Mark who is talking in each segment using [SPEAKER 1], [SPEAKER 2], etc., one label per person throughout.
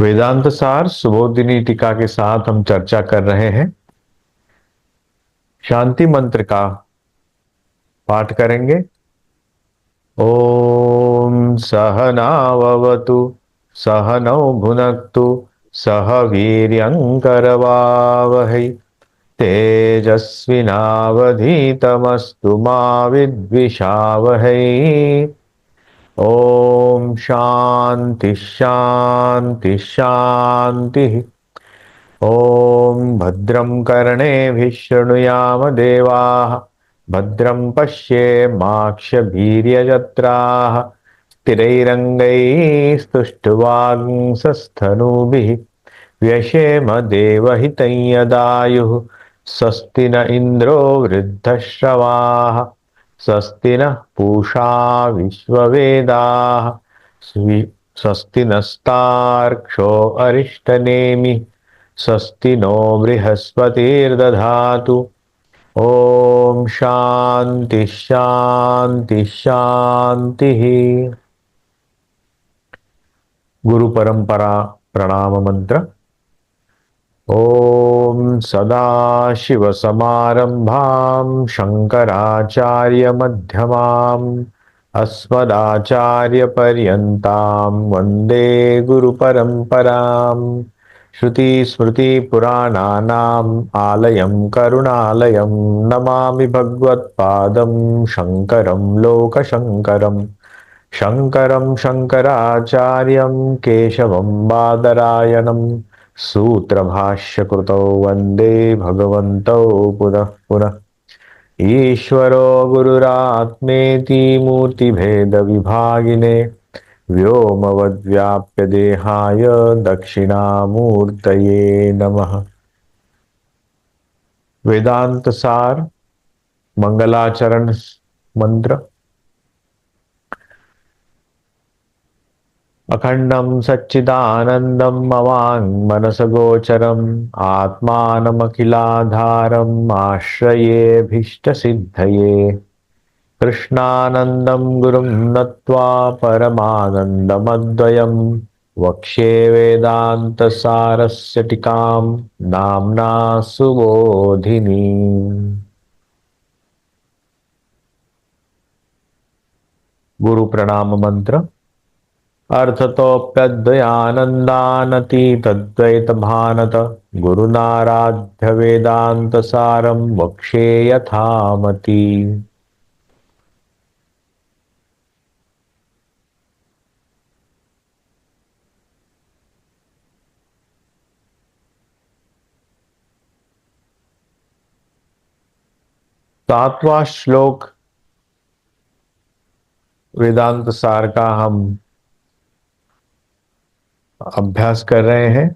[SPEAKER 1] वेदांत सार सुबोधिनी टीका के साथ हम चर्चा कर रहे हैं। शांति मंत्र का पाठ करेंगे। ओम सहनाववतु सहनौ भुनक्तु सह वीर्यंकरवावहै तेजस्विनावधीतमस्तु मा विद्विषावहै। ओम शांति शांति शांति। ॐ भद्रं कर्णेभिः शृणुयाम देवाः भद्रं पश्येमाक्षभिर्यजत्राः स्थिरैरङ्गैस्तुष्टुवागुंसस्तनूभिः व्यशेम देवहितं यदायुः। स्वस्ति न इन्द्रो वृद्धश्रवाः स्वस्ति नः पूषा विश्ववेदाः स्वस्ति नस्तार्क्ष्यो अरिष्टनेमिः स्वस्ति नो बृहस्पतिर्दधातु। ओम शांति शांति शांति। गुरु परंपरा प्रणाम मंत्र। ओम सदाशिव समारंभां शंकराचार्य मध्यमाम् अस्मदाचार्य पर्यन्तां वंदे गुरु परंपराम्। श्रुति स्मृति पुराणानाम् आलयं करुणालयं नमामि भगवत्पादं शंकरं लोकशंकरं। शंकरं शंकराचार्यं केशवं बादरायणं सूत्रभाष्यकृतौ वन्दे भगवन्तौ पुनः पुनः। ईश्वरो गुरुरात्मेति मूर्तिभेदविभागिने व्योमवद्व्याप्य देहाय दक्षिणामूर्तये नमः। वेदांत सार मंगलाचरण मंत्र। अखंडं सच्चिदानंदं अवाङ्मनसगोचरम् आत्मानमखिलाधारम् आश्रयेऽभीष्टसिद्धये। कृष्णानन्दं गुरुं नत्वा परमानन्दमद्वयं वक्ष्ये वेदान्तसारस्य टीकां नाम्ना सुबोधिनी। गुरु प्रणाम मंत्र। अर्थतोऽप्यद्वयानन्दानतीतद्वैतभानत गुरुनाराध्य वेदान्तसारं वक्ष्ये यथामति। सातवां श्लोक वेदांत सार का हम अभ्यास कर रहे हैं।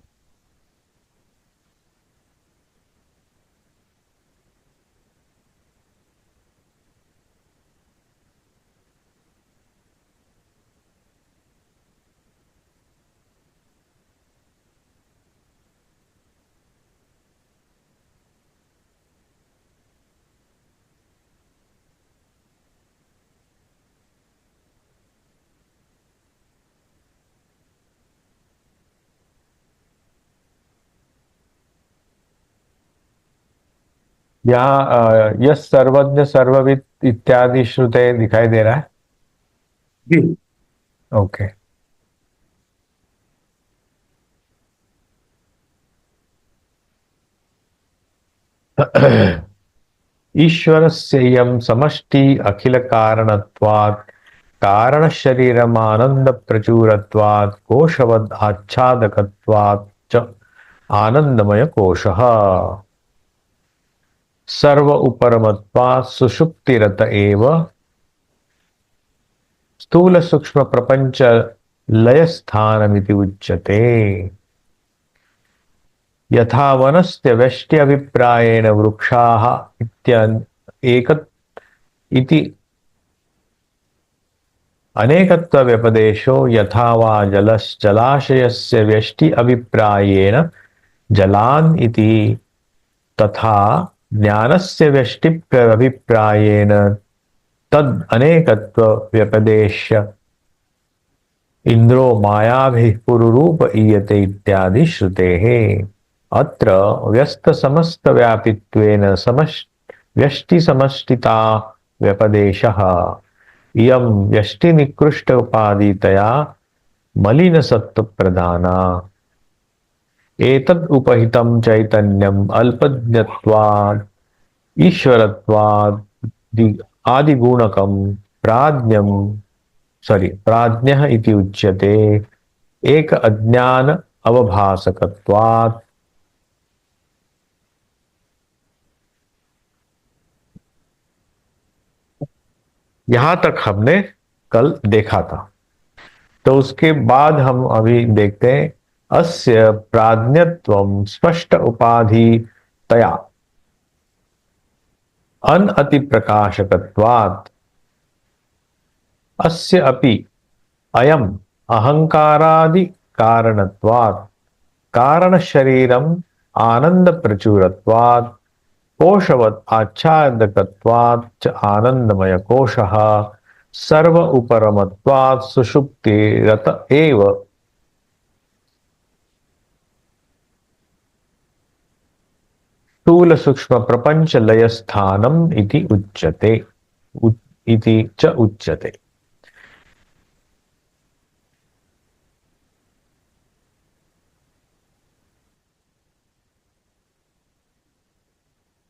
[SPEAKER 1] यहाँ यह सर्वज्ञ सर्वविद इत्यादि श्रुते दिखाई दे रहा है जी। ओके। ईश्वरस्येयं समष्टि अखिल कारणत्वात् कारण शरीरमानंद प्रचुरत्वात् कोशवद् आच्छादकत्वात् च आनंदमय कोशः सर्व उपरमत्वात् सुषुप्तिरत एव स्थूल सूक्ष्म प्रपंच लय स्थानमिति उच्यते। यथा वनस्य व्यष्टि अभिप्रायेण वृक्षाः एक इति अनेकत्व व्यपदेशो यथा वा जलाशयस्य व्यष्टि अभिप्रायेण जलान् इति तथा ज्ञानस्य व्यष्टि अभिप्रायेण तद अनेकत्व व्यपदेश इंद्रो मायाभिः पुरुरूप ईयते इत्यादि श्रुतेः। अत्र व्यस्त समस्त व्यापित्वेन व्यष्टि समष्टिता व्यपदेशः। इयं व्यष्टि निकृष्ट उपाधितया मलिन सत्व प्रधाना। एतद् उपहितं चैतन्यम् अल्पज्ञत्वात् ईश्वरत्वात् आदिगुणकं प्राज्ञं प्राज्ञः इति उच्यते। एक अज्ञान अवभासकत्वात्। यहां तक हमने कल देखा था। तो उसके बाद हम अभी देखते हैं अस्य प्राज्ञत्वं स्पष्ट उपाधि तया अन अति प्रकाशकत्वात्। अस्य अपि अयम अहंकारादि कारणत्वात् कारण शरीरम आनंद प्रचुरत्वात् कोशवत् आच्छादकत्वात् च आनंदमय कोशः सर्व उपरमत्वात् सुषुप्तिरत एव स्थूल सूक्ष्म प्रपंच लय स्थानम इति उच्यते। इति च उच्यते।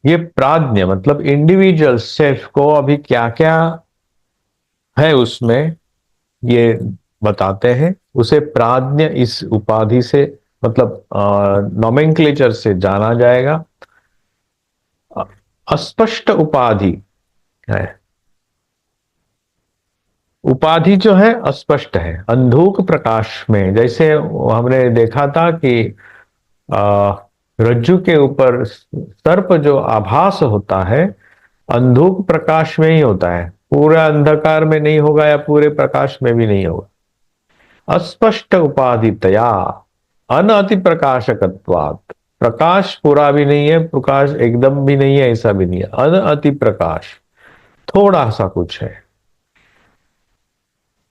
[SPEAKER 1] ये प्राज्ञ मतलब इंडिविजुअल सेल्फ को अभी क्या क्या है उसमें ये बताते हैं। उसे प्राज्ञ इस उपाधि से मतलब नोमेनक्लेचर से जाना जाएगा। अस्पष्ट उपाधि है। उपाधि जो है अस्पष्ट है अंधूक प्रकाश में। जैसे हमने देखा था कि आ, रज्जु के ऊपर सर्प जो आभास होता है अंधूक प्रकाश में ही होता है, पूरा अंधकार में नहीं होगा या पूरे प्रकाश में भी नहीं होगा। अस्पष्ट उपाधितया अनअति प्रकाशकत्वात्। प्रकाश पूरा भी नहीं है, प्रकाश एकदम भी नहीं है, ऐसा भी नहीं है, अनअति प्रकाश थोड़ा सा कुछ है।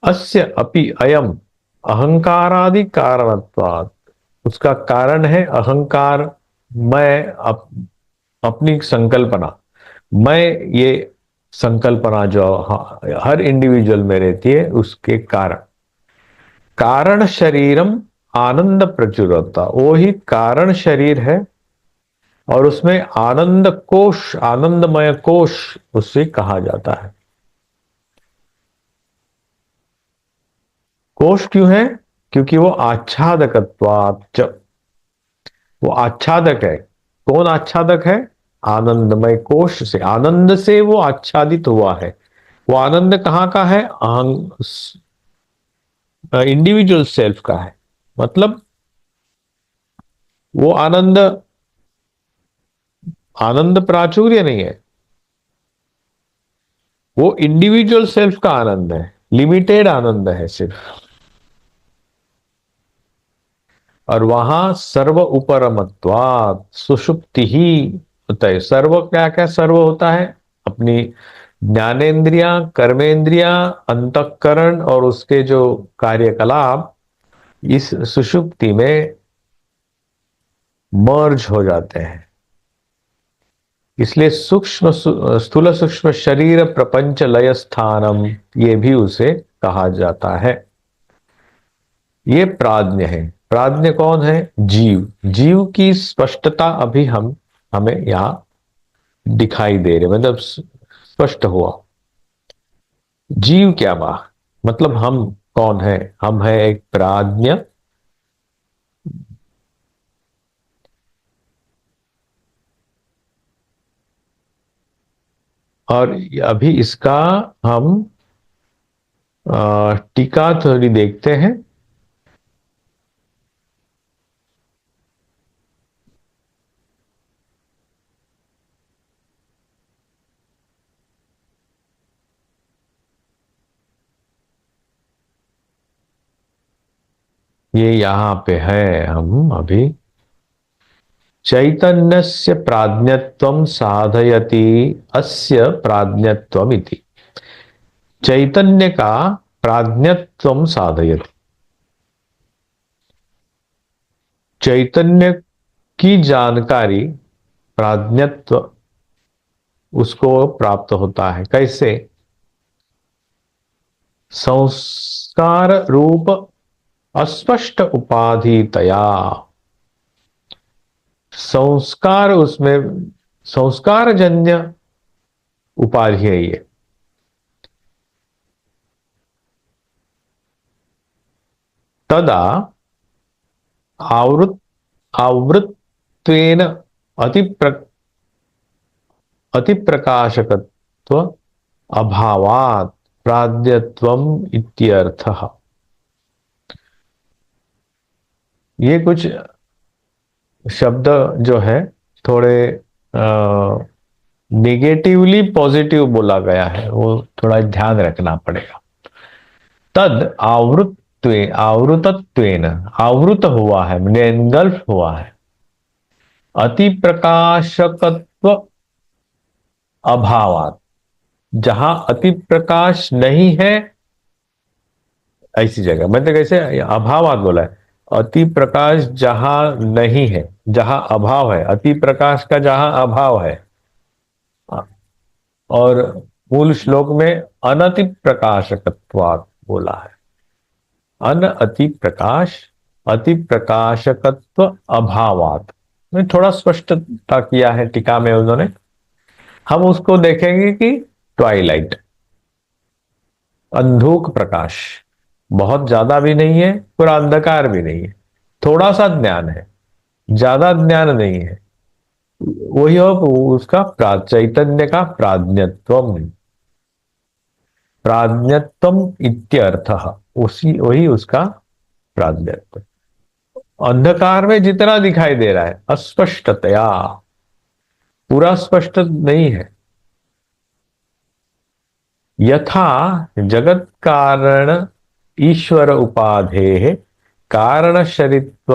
[SPEAKER 1] अस्य अपि अयम अहंकारादि कारणत्वात्। उसका कारण है अहंकार। मैं अपनी संकल्पना, मैं ये संकल्पना जो हर इंडिविजुअल में रहती है उसके कारण। कारण शरीरम आनंद प्रचुरता, वो ही कारण शरीर है और उसमें आनंद कोश आनंदमय कोश उससे कहा जाता है। कोश क्यों है? क्योंकि वो आच्छादकत्वाच्च, वो आच्छादक है। कौन आच्छादक है? आनंदमय कोश से, आनंद से वो आच्छादित हुआ है। वो आनंद कहाँ का है? इंडिविजुअल सेल्फ का है। मतलब वो आनंद आनंद प्राचुर्य नहीं है, वो इंडिविजुअल सेल्फ का आनंद है, लिमिटेड आनंद है सिर्फ। और वहां सर्व उपरमत्वात् सुषुप्ति ही होता है। सर्व क्या क्या सर्व होता है? अपनी ज्ञानेन्द्रिया, कर्मेंद्रिया, अंतःकरण और उसके जो कार्यकलाप इस सुषुप्ति में मर्ज हो जाते हैं। इसलिए सूक्ष्म स्थूल सूक्ष्म शरीर प्रपंच लय स्थानम ये भी उसे कहा जाता है। ये प्राज्ञ है। प्राज्ञ कौन है? जीव। जीव की स्पष्टता अभी हमें यहां दिखाई दे रही, मतलब स्पष्ट हुआ। जीव क्या बा मतलब हम कौन है? हम है एक प्राज्ञ। और अभी इसका हम टीका थोड़ी देखते हैं। ये यहां पे है, हम अभी चैतन्यस्य प्राज्ञत्वं साधयति अस्य प्राज्ञत्वम् इति। चैतन्य का प्राज्ञत्वं साधयति। चैतन्य की जानकारी, प्राज्ञत्व उसको प्राप्त होता है। कैसे? संस्कार रूप अस्पष्ट उपाधितया। संस्कार उसमें संस्कार जन्य उपाधि है ये। तदा आवृत आवृत्वेन अतिप्रकाशकत्व अभावात् प्राज्ञत्वम इत्यर्थः। ये कुछ शब्द जो है थोड़े निगेटिवली पॉजिटिव बोला गया है, वो थोड़ा ध्यान रखना पड़ेगा। तद आवृतत्वेन, आवृत हुआ है, एनगल्फ हुआ है। अति प्रकाशकत्व अभावात, जहां अति प्रकाश नहीं है ऐसी जगह, मतलब कैसे अभावात बोला है। अति प्रकाश जहां नहीं है, जहां अभाव है, अति प्रकाश का जहां अभाव है। और मूल श्लोक में अनति प्रकाशकत्वात् बोला है। अन अति प्रकाश, अति प्रकाशकत्व अभावात में थोड़ा स्पष्टता किया है टीका में उन्होंने। हम उसको देखेंगे कि ट्वाइलाइट, अंधुक प्रकाश, बहुत ज्यादा भी नहीं है, पूरा अंधकार भी नहीं है, थोड़ा सा ज्ञान है, ज्यादा ज्ञान नहीं है। वही हो उसका चैतन्य का प्राज्ञत्वम, प्राज्ञत्वम इत्यर्थः, उसी वही उसका प्राज्ञत्व। अंधकार में जितना दिखाई दे रहा है अस्पष्टतया, पूरा स्पष्ट नहीं है। यथा जगत कारण ईश्वर उपाधे कारण शरीत्व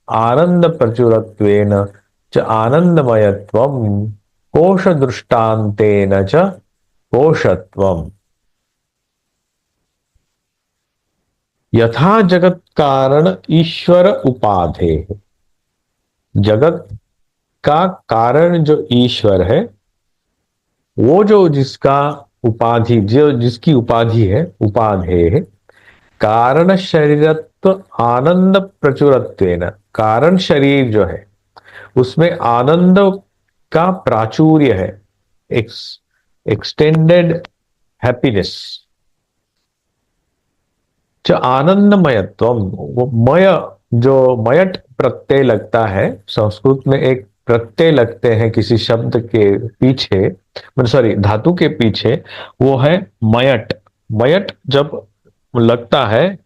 [SPEAKER 1] आनंद प्रचुरत्वेन च आनंदमयत्वम कोश दृष्टान्तेन च कोशत्वम। यथा जगत कारण ईश्वर उपाधे, जगत का कारण जो ईश्वर है, वो जो जिसका उपाधि, जो जिसकी उपाधि है, उपाधे है, कारण शरीरत्व आनंद प्रचुरत्वेन, कारण शरीर जो है उसमें आनंद का प्राचुर्य है, एक्सटेंडेड हैप्पीनेस। च आनंदमयत्वम, वो मय, जो मयट प्रत्यय लगता है, संस्कृत में एक प्रत्यय लगते हैं किसी शब्द के पीछे, सॉरी धातु के पीछे, वो है मयट। मयट जब लगता है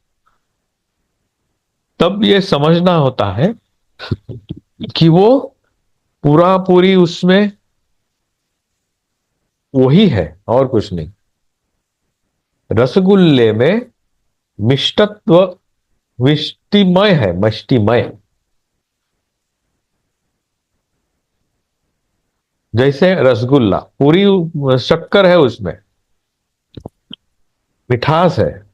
[SPEAKER 1] तब ये समझना होता है कि वो पूरा पूरी उसमें वही है और कुछ नहीं। रसगुल्ले में मिष्टत्व विष्टिमय है, मष्टिमय। जैसे रसगुल्ला पूरी शक्कर है, उसमें मिठास है,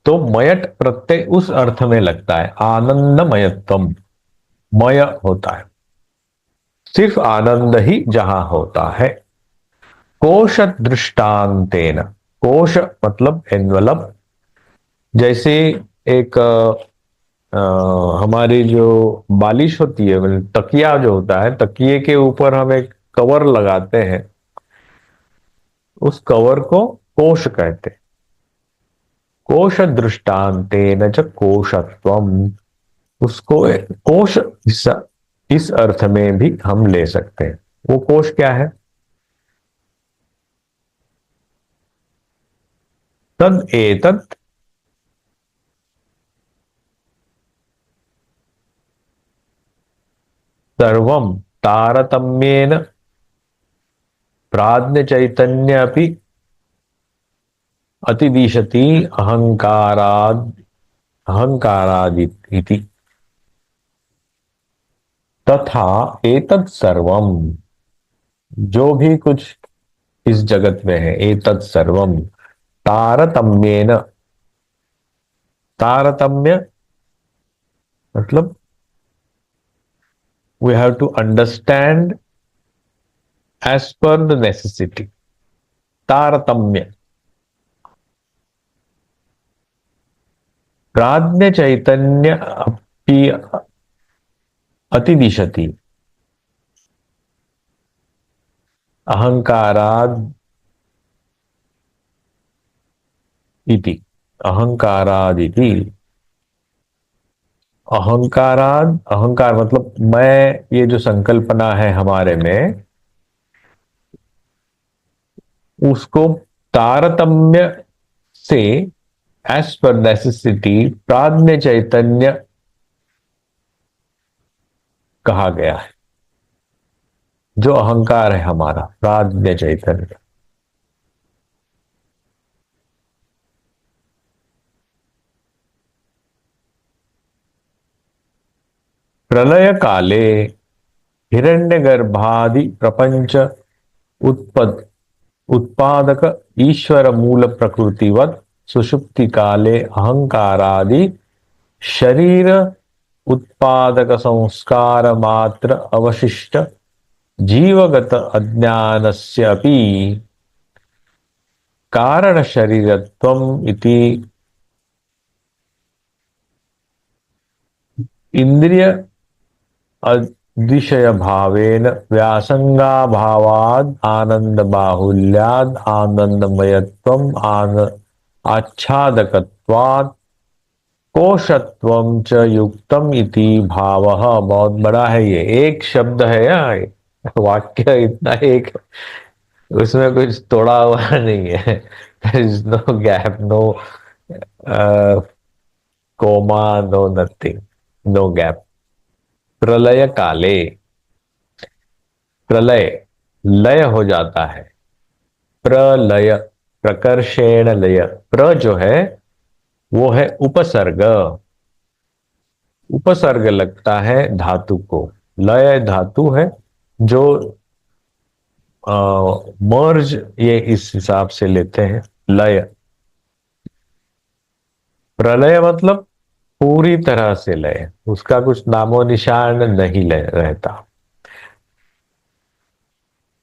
[SPEAKER 1] तो मयट प्रत्यय उस अर्थ में लगता है, आनंदमयत्वम, मय होता है, सिर्फ आनंद ही जहां होता है। कोश दृष्टांतेन, कोश मतलब एनवलप, जैसे एक हमारी जो बालिश होती है, मतलब तकिया जो होता है, तकिए के ऊपर हम एक कवर लगाते हैं, उस कवर को कोश कहते हैं। कोश दृष्टांतेन च कोशत्वम, उसको कोश इस अर्थ में भी हम ले सकते हैं। वो कोश क्या है? तद एतत् सर्वं तारतम्येन प्राज्ञ चैतन्य अपि अतिदिशति अहंकारादिति। तथा एतत् सर्वम, जो भी कुछ इस जगत में है, एतत् सर्वम तारतम्येन, तारतम्य मतलब we have to understand as per the necessity, तारतम्य। प्राज्ञ चैतन्य अपि अतिदिशति अहंकाराद इति। अहंकारादिति। अहंकाराद, अहंकार मतलब मैं, ये जो संकल्पना है हमारे में, उसको तारतम्य से एज पर नेसेसिटी प्राज्ञ चैतन्य कहा गया है। जो अहंकार है हमारा, प्राज्ञ चैतन्य। प्रलय काले हिरण्यगर्भादि प्रपंच उत्पद उत्पादक ईश्वर मूल प्रकृतिवत सुषुप्ति काले अहंकारादि शरीर उत्पादक संस्कार मात्र अवशिष्ट जीवगत अज्ञानस्य अपि कारण शरीरत्वम इति इंद्रिय अतिशय भावेन व्यासंगाभावाद आनंद बाहुल्याद आनंदमयत्वम आच्छादकत्वात् कोशत्वम च युक्तम इति भावः। बहुत बड़ा है ये, एक शब्द है यार, वाक्य इतना एक, उसमें कुछ तोड़ा हुआ नहीं है। No gap, no comma, no nothing, no gap. प्रलय काले, प्रलय लय हो जाता है। प्रलय, प्रकर्षेण लय। प्र जो है वो है उपसर्ग, उपसर्ग लगता है धातु को। लय धातु है जो मर्ज, ये इस हिसाब से लेते हैं लय। प्रलय मतलब पूरी तरह से लय, उसका कुछ नामो निशान नहीं रहता।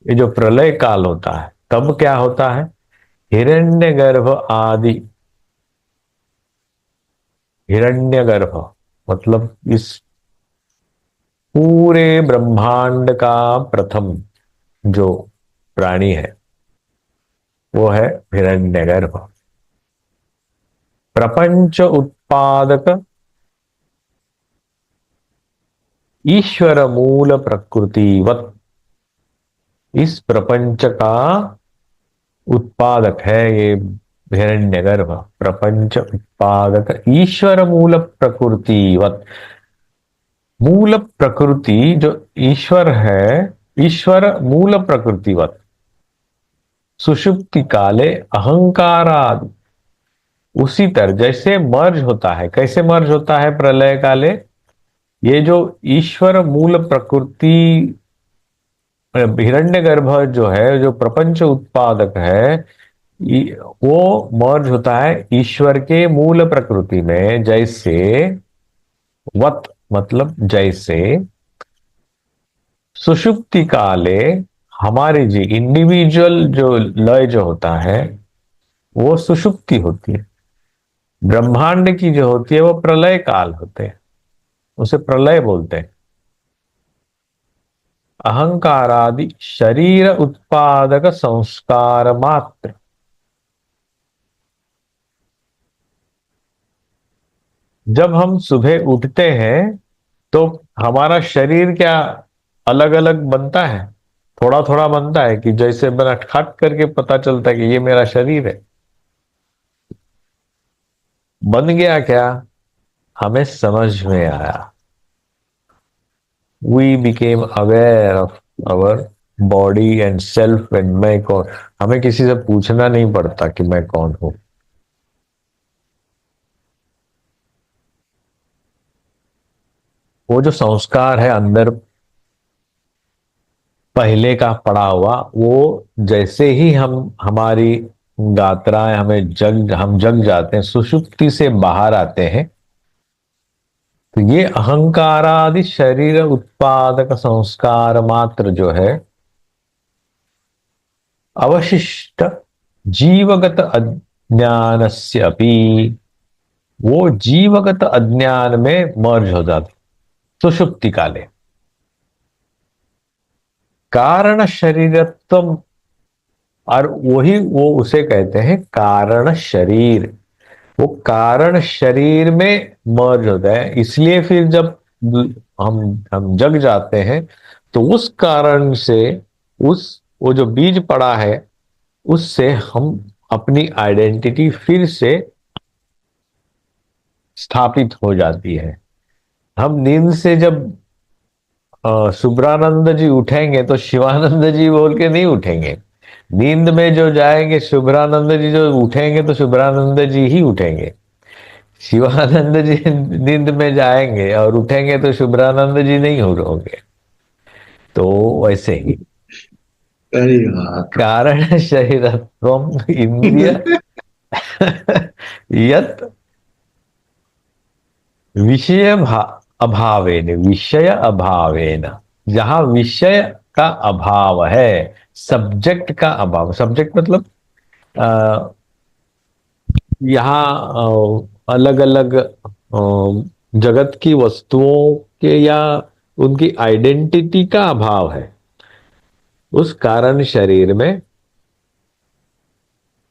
[SPEAKER 1] ये जो प्रलय काल होता है तब क्या होता है, हिरण्यगर्भ आदि, हिरण्यगर्भ मतलब इस पूरे ब्रह्मांड का प्रथम जो प्राणी है वो है हिरण्यगर्भ। प्रपंच उत्पादक ईश्वर मूल प्रकृतिवत, इस प्रपंच का उत्पादक है ये हिरण्यगर्भ। प्रपंच उत्पादक ईश्वर मूल प्रकृतिवत, मूल प्रकृति जो ईश्वर है, ईश्वर मूल प्रकृतिवत सुषुप्ति काले अहंकाराद, उसी तरह जैसे मर्ज होता है। कैसे मर्ज होता है प्रलय काले, ये जो ईश्वर मूल प्रकृति हिरण्यगर्भ जो है, जो प्रपंच उत्पादक है, वो मर्ज होता है ईश्वर के मूल प्रकृति में। जैसे वत मतलब जैसे, सुषुप्ति काले हमारी जी इंडिविजुअल जो लय जो होता है वो सुषुप्ति होती है। ब्रह्मांड की जो होती है वो प्रलय काल होते हैं, उसे प्रलय बोलते हैं। अहंकारादि शरीर उत्पादक संस्कार मात्र, जब हम सुबह उठते हैं तो हमारा शरीर क्या अलग अलग बनता है, थोड़ा थोड़ा बनता है कि जैसे बना खट करके पता चलता है कि ये मेरा शरीर है। बन गया क्या, हमें समझ में आया। We became aware of our body and self and मैं कौन। हमें किसी से पूछना नहीं पड़ता कि मैं कौन हूं। वो जो संस्कार है अंदर पहले का पड़ा हुआ, वो जैसे ही हम हमारी गात्राएं हमें हम जग जाते हैं, सुषुप्ति से बाहर आते हैं, तो ये अहंकारादि शरीर उत्पादक संस्कार मात्र जो है अवशिष्ट जीवगत अज्ञानस्य अपि, वो जीवगत अज्ञान में मर्ज हो जाता सुषुप्ति काले। कारण शरीरत्व, और वही वो उसे कहते हैं कारण शरीर। वो कारण शरीर में मर्ज होता है, इसलिए फिर जब हम जग जाते हैं तो उस कारण से, उस वो जो बीज पड़ा है उससे हम अपनी आइडेंटिटी फिर से स्थापित हो जाती है। हम नींद से जब शुभ्रानंद जी उठेंगे तो शिवानंद जी बोल के नहीं उठेंगे। नींद में जो जाएंगे शुभ्रानंद जी, जो उठेंगे तो शुभ्रानंद जी ही उठेंगे। शिवानंद जी नींद में जाएंगे और उठेंगे तो शुभ्रानंद जी नहीं होंगे। तो वैसे ही
[SPEAKER 2] सही बात।
[SPEAKER 1] कारण शरीरत्वम इंद्रिय यत विषय अभावेन, विषय अभावेन, जहां विषय का अभाव है, सब्जेक्ट का अभाव, सब्जेक्ट मतलब यहाँ अलग अलग जगत की वस्तुओं के या उनकी आइडेंटिटी का अभाव है, उस कारण शरीर में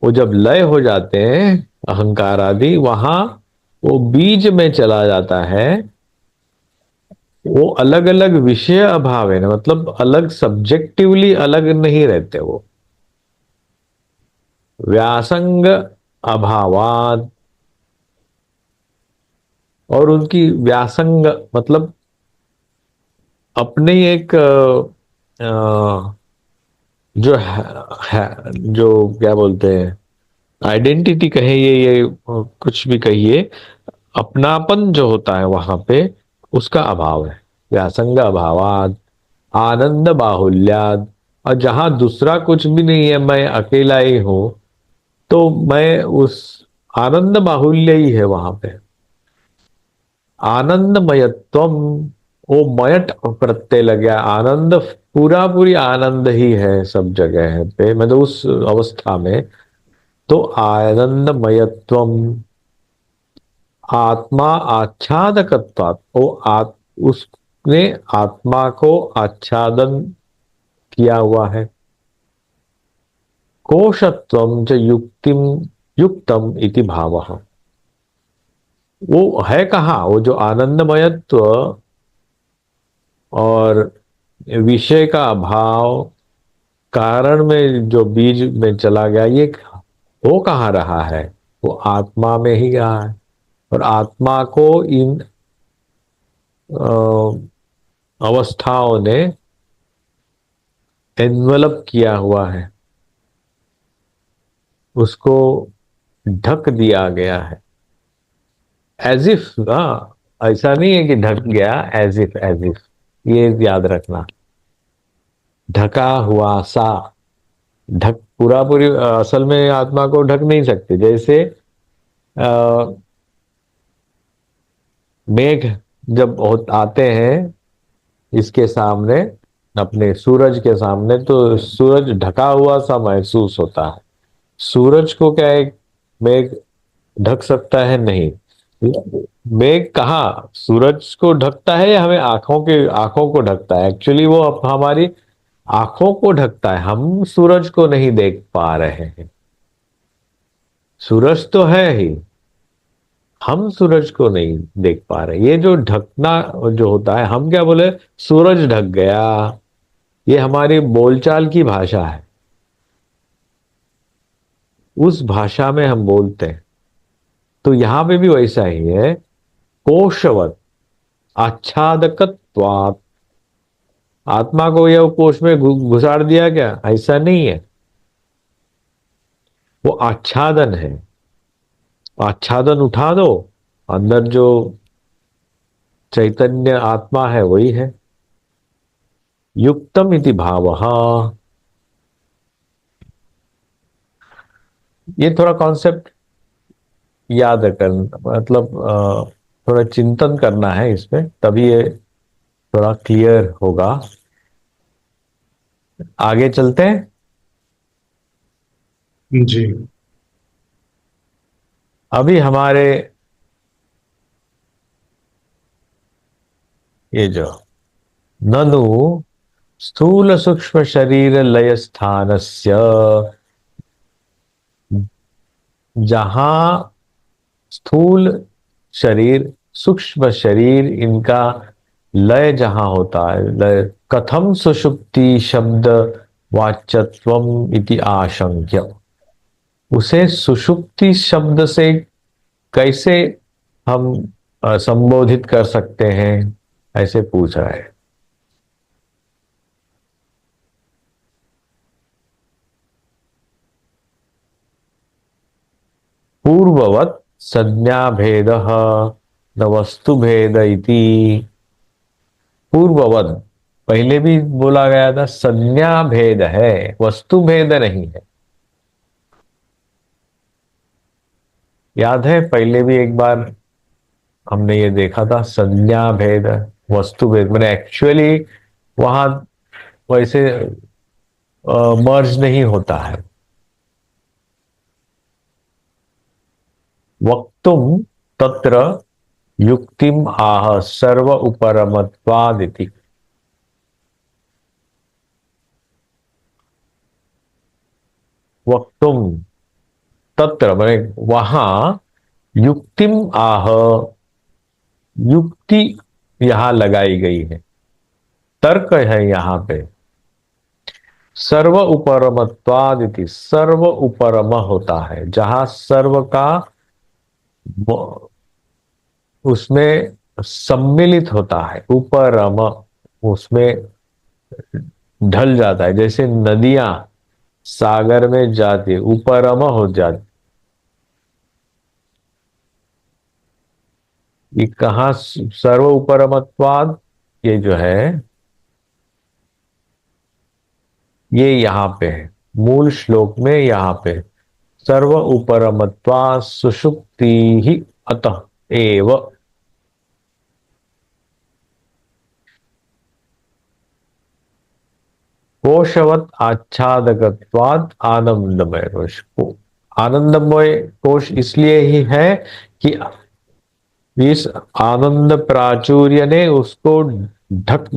[SPEAKER 1] वो जब लय हो जाते हैं अहंकार आदि, वहां वो बीज में चला जाता है। वो अलग अलग विषय अभाव है ना, मतलब अलग सब्जेक्टिवली अलग नहीं रहते वो। व्यासंग अभावात, और उनकी व्यासंग मतलब अपने एक जो जो क्या बोलते हैं, आइडेंटिटी कहे ये कुछ भी कहिए, अपनापन जो होता है वहां पे, उसका अभाव है। व्यासंग अभावात आनंद बाहुल्याद, और जहां दूसरा कुछ भी नहीं है, मैं अकेला ही हूं, तो मैं उस आनंद बाहुल्य ही है वहां पे। आनंदमयत्वम, वो मयट प्रत्यय लग गया, आनंद पूरा पूरी आनंद ही है सब जगह है पे, मतलब उस अवस्था में। तो आनंदमयत्वम, आत्मा आच्छादकत्वात्, वो उसने आत्मा को आच्छादन किया हुआ है। कोशत्वम च युक्तिम युक्तम इति भावः, वो है कहाँ, वो जो आनंदमयत्व और विषय का अभाव कारण में जो बीज में चला गया, ये हो कहाँ रहा है, वो आत्मा में ही रहा है। और आत्मा को इन अवस्थाओं ने एनवलप किया हुआ है, उसको ढक दिया गया है। एज इफ, हाँ, ऐसा नहीं है कि ढक गया, एज इफ, एज इफ, ये याद रखना। ढका हुआ सा, ढक पूरा पूरी असल में आत्मा को ढक नहीं सकते। जैसे अ, मेघ जब आते हैं इसके सामने, अपने सूरज के सामने, तो सूरज ढका हुआ सा महसूस होता है। सूरज को क्या एक मेघ ढक सकता है? नहीं। मेघ कहाँ सूरज को ढकता है, या हमें आंखों को ढकता है? एक्चुअली वो अब हमारी आंखों को ढकता है, हम सूरज को नहीं देख पा रहे हैं। सूरज तो है ही, हम सूरज को नहीं देख पा रहे। ये जो ढकना जो होता है, हम क्या बोले, सूरज ढक गया, ये हमारी बोलचाल की भाषा है, उस भाषा में हम बोलते हैं। तो यहां पे भी वैसा ही है। कोशवत आच्छादकत्वात्, आत्मा को यह कोश में घुसाड़ दिया क्या? ऐसा नहीं है, वो आच्छादन है। आच्छादन उठा दो, अंदर जो चैतन्य आत्मा है वही है। युक्तम इति भावः, ये थोड़ा कॉन्सेप्ट याद कर, मतलब थोड़ा चिंतन करना है इसमें, तभी ये थोड़ा क्लियर होगा। आगे चलते हैं।
[SPEAKER 2] जी।
[SPEAKER 1] अभी हमारे ये जो ननु स्थूल सूक्ष्म शरीर लय स्थानस्य, जहां स्थूल शरीर सूक्ष्म शरीर इनका लय जहां होता है, लय कथम सुषुप्ति शब्द वाच्यत्वम इति आशंक्य, उसे सुषुप्ति शब्द से कैसे हम संबोधित कर सकते हैं, ऐसे पूछ रहा है। पूर्ववत संज्ञा भेद न वस्तु भेद इति। पूर्ववत पहले भी बोला गया था, संज्ञा भेद है, वस्तु भेद नहीं है। याद है पहले भी एक बार हमने ये देखा था, संज्ञा भेद वस्तु भेद, मैंने एक्चुअली वहां वैसे मर्ज नहीं होता है। वक्तुम तत्र युक्तिम आह सर्व उपरमत्वादिति। वक्तुम तत्र मैंने वहां, युक्तिम आह युक्ति यहां लगाई गई है, तर्क है यहां पे। सर्व उपरमत्वादिति, सर्व उपरम होता है जहां सर्व का उसमें सम्मिलित होता है, उपरम उसमें ढल जाता है, जैसे नदियां सागर में जाती उपरम हो जाती। ये कहा सर्व उपरमत्वाद, ये जो है ये यहां पे है मूल श्लोक में, यहां पे सर्व उपरमत्वा सुषुप्ति ही अतः एव। कोशवत आच्छादकत्वाद आनंदमय कोश को, आनंदमय कोश इसलिए ही है कि इस आनंद प्राचुर्य ने उसको ढक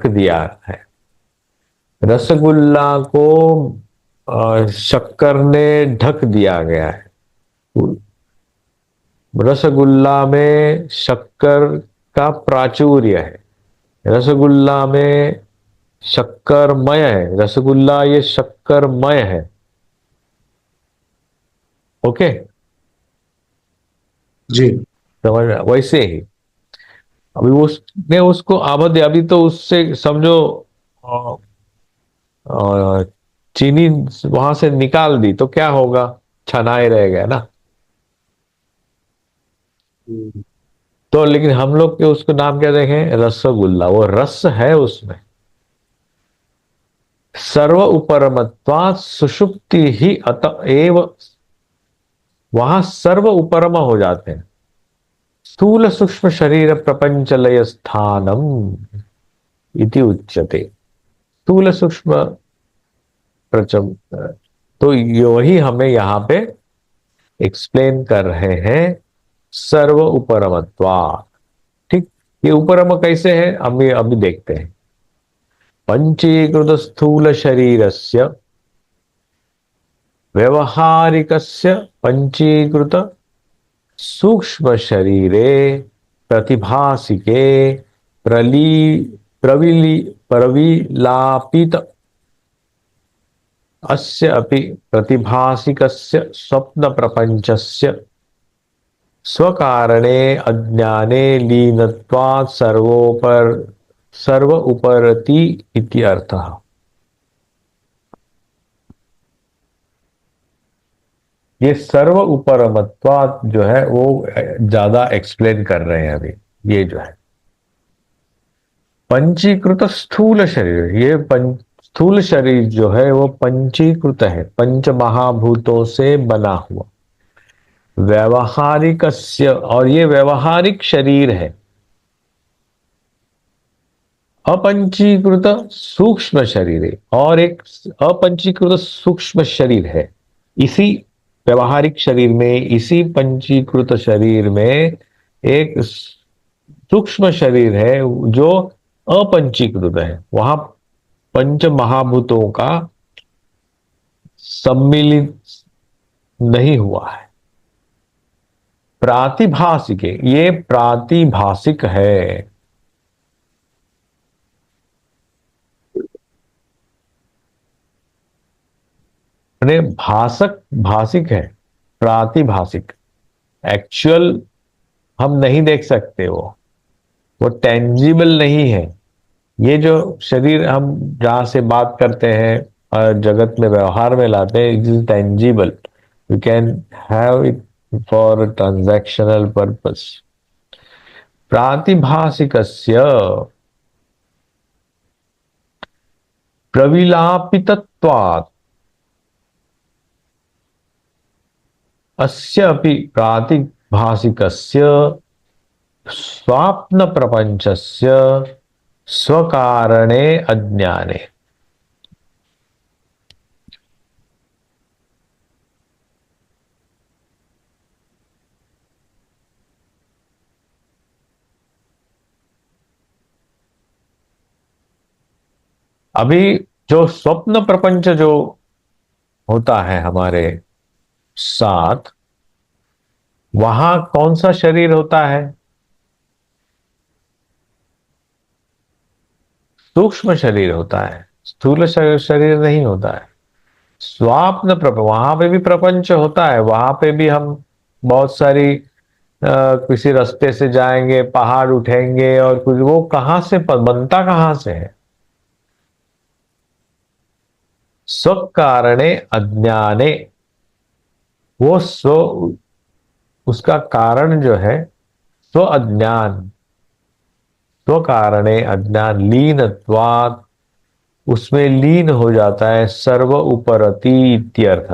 [SPEAKER 1] दिया है। रसगुल्ला को शक्कर ने ढक दिया गया है। रसगुल्ला में शक्कर का प्राचुर्य है, रसगुल्ला में शक्करमय है, रसगुल्ला ये शक्करमय है। ओके,
[SPEAKER 2] जी।
[SPEAKER 1] समझ में? वैसे ही अभी उसने उसको आबद, अभी तो उससे समझो अ, चीनी वहां से निकाल दी तो क्या होगा, छनाए रह गया ना। तो लेकिन हम लोग के उसको नाम क्या देखें, रसगुल्ला, वो रस है उसमें। सर्व उपरमत्वा सुषुप्ति ही अतएव, वहां सर्व उपरम हो जाते हैं। स्थूल सूक्ष्म शरीर प्रपंच लय स्थानम इति उच्यते। स्थूल सूक्ष्म प्रचम, तो यही हमें यहां पे एक्सप्लेन कर रहे हैं, सर्व उपरमत्वा। ठीक, ये उपरम कैसे है अभी अभी देखते हैं। पंचीकृत स्थूल शरीरस्य व्यवहारिकस्य पंचीकृत सूक्ष्म शरीरे प्रतिभासिके प्रली प्रविली प्रविलापित अस्य अपि प्रतिभासिकस्य स्वप्न प्रपंचस्य स्वकारणे अज्ञाने लीनत्वात् सर्व उपरति इति अर्थः। ये सर्व उपरमत्वात् जो है वो ज्यादा एक्सप्लेन कर रहे हैं अभी। ये जो है पंचीकृत स्थूल शरीर, ये स्थूल शरीर जो है वो पंचीकृत है, पंच महाभूतों से बना हुआ। व्यवहारिकस्य, और ये व्यवहारिक शरीर है। अपंचीकृत सूक्ष्म शरीर है, और एक अपंचीकृत सूक्ष्म शरीर है। इसी व्यवहारिक शरीर में, इसी पंचीकृत शरीर में एक सूक्ष्म शरीर है जो अपंचीकृत है। वहां पंच महाभूतों का सम्मिलित नहीं हुआ है। प्रातिभासिक है, ये प्रातिभासिक है। यानी भाषक भाषिक है, प्रातिभासिक। एक्चुअल हम नहीं देख सकते, वो टेंजिबल नहीं है। ये जो शरीर हम जहां से बात करते हैं और जगत में व्यवहार में लाते हैं, it is tangible. You can have it for transactional purpose. प्रातिभासिकस्य प्रविलापितत्वात् अस्य अपि प्रातिभासिकस्य स्वाप्न प्रपंचस्य स्वकारणे अज्ञाने। अभी जो स्वप्न प्रपंच जो होता है हमारे साथ, वहां कौन सा शरीर होता है? सूक्ष्म शरीर होता है, स्थूल शरीर नहीं होता है। स्वाप्न प्रपंच, वहां पे भी प्रपंच होता है। वहां पे भी हम बहुत सारी किसी रास्ते से जाएंगे, पहाड़ उठेंगे और कुछ, वो कहां से बनता कहां से है? स्व कारणे अज्ञाने। वो स्व, उसका कारण जो है स्व अज्ञान। स्व कारणे अज्ञान लीनत्वात्, उसमें लीन हो जाता है। सर्व उपरति इत्यर्थ।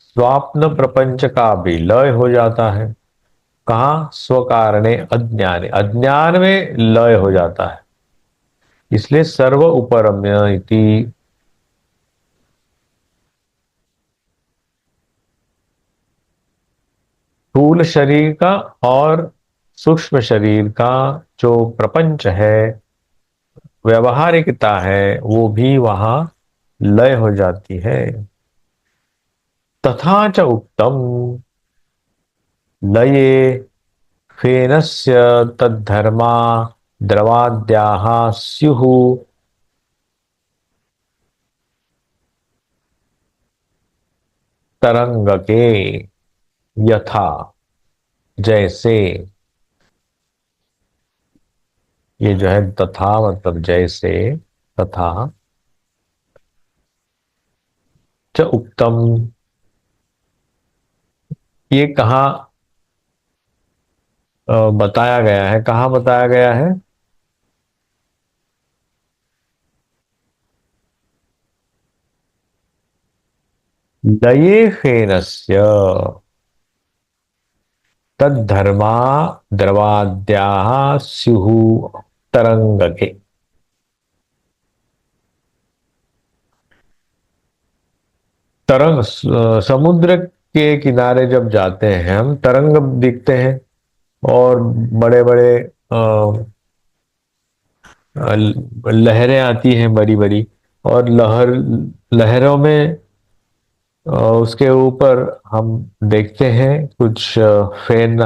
[SPEAKER 1] स्वाप्न प्रपंच का भी लय हो जाता है। कहा? स्व कारणे अज्ञान, अज्ञान में लय हो जाता है। इसलिए सर्व उपरम्य इति। स्थूल शरीर का और सूक्ष्म शरीर का जो प्रपंच है, व्यवहारिकता है, वो भी वहां लय हो जाती है। तथा च उक्तम लये फेनस्य तद्धर्मा द्रवाद्याः स्युः तरंगके। यथा, जैसे। ये जो है तथा मतलब जैसे, तथा च उक्तम, ये कहाँ बताया गया है? कहाँ बताया गया है? लये फेनस्य तद्धर्मा द्रवाद्याः स्युः तरंगके। तरंग, समुद्र के किनारे जब जाते हैं हम, तरंग दिखते हैं और बड़े बड़े लहरें आती हैं, बड़ी बड़ी। और लहरों में उसके ऊपर हम देखते हैं कुछ फेन,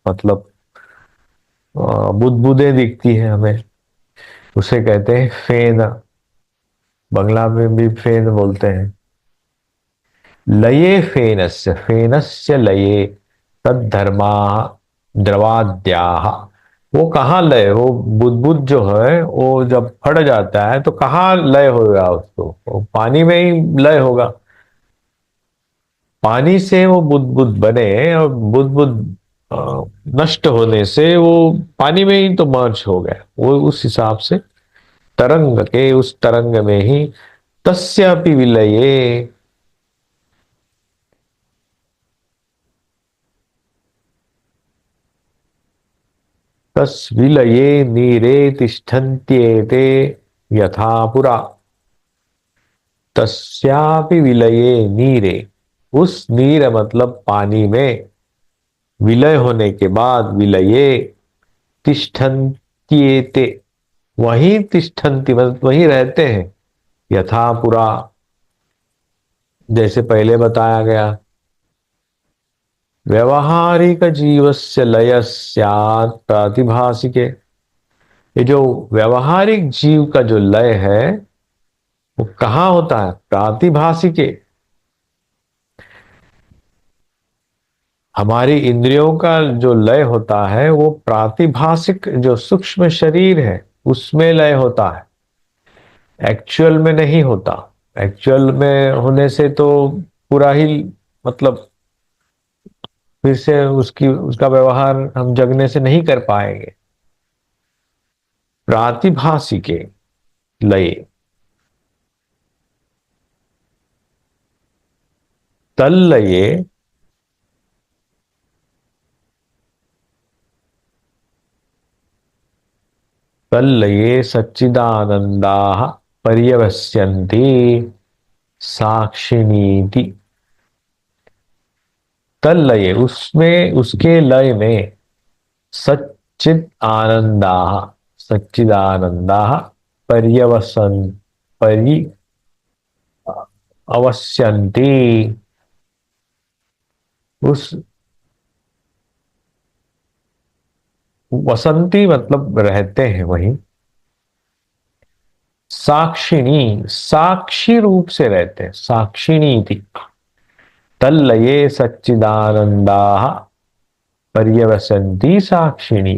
[SPEAKER 1] मतलब बुदबुदें दिखती हैं हमें। उसे कहते हैं फेन। बंगला में भी फेन बोलते हैं। लये फेनस्य, फेनस्य लये तद्धर्मा द्रवाद्याः। वो कहाँ लय, वो बुदबुद जो है वो जब फट जाता है तो कहाँ लय होगा उसको? वो पानी में ही लय होगा। पानी से वो बुदबुद बने, और बुदबुद नष्ट होने से वो पानी में ही तो मर्ज हो गया। वो उस हिसाब से तरंग के, उस तरंग में ही तस्यापि विलये, तस्विलये नीरे तिष्ठन्त्येते यथा पुरा। तस्यापि विलये नीरे, उस नीर मतलब पानी में, विलय होने के बाद, विलये तिष्ठन्त्येते, वहीं तिष्ठन्ति मतलब वहीं रहते हैं, यथा पुरा, जैसे पहले बताया गया। व्यवहारिक जीवस्य लय स्यात् प्रातिभासिके, ये जो व्यवहारिक जीव का जो लय है वो कहाँ होता है? प्रातिभासिके। हमारी इंद्रियों का जो लय होता है वो प्रातिभासिक जो सूक्ष्म शरीर है उसमें लय होता है, एक्चुअल में नहीं होता। एक्चुअल में होने से तो पूरा ही मतलब फिर से उसकी उसका व्यवहार हम जगने से नहीं कर पाएंगे। प्रातिभासिके लय, तल्लये तल्लये सच्चिदानन्दाः पर्यवस्यन्ति साक्षिणीति। तल्लये उसमें, उसके लय में, सच्चिद आनंदा, सच्चिदानंदा पर्यवसन परि अवस्यन्ति, उस वसंती मतलब रहते हैं वहीं। साक्षिणी, साक्षी रूप से रहते हैं, साक्षिणी थी। तल्लये सच्चिदानंदा पर्यवसंती साक्षिणी।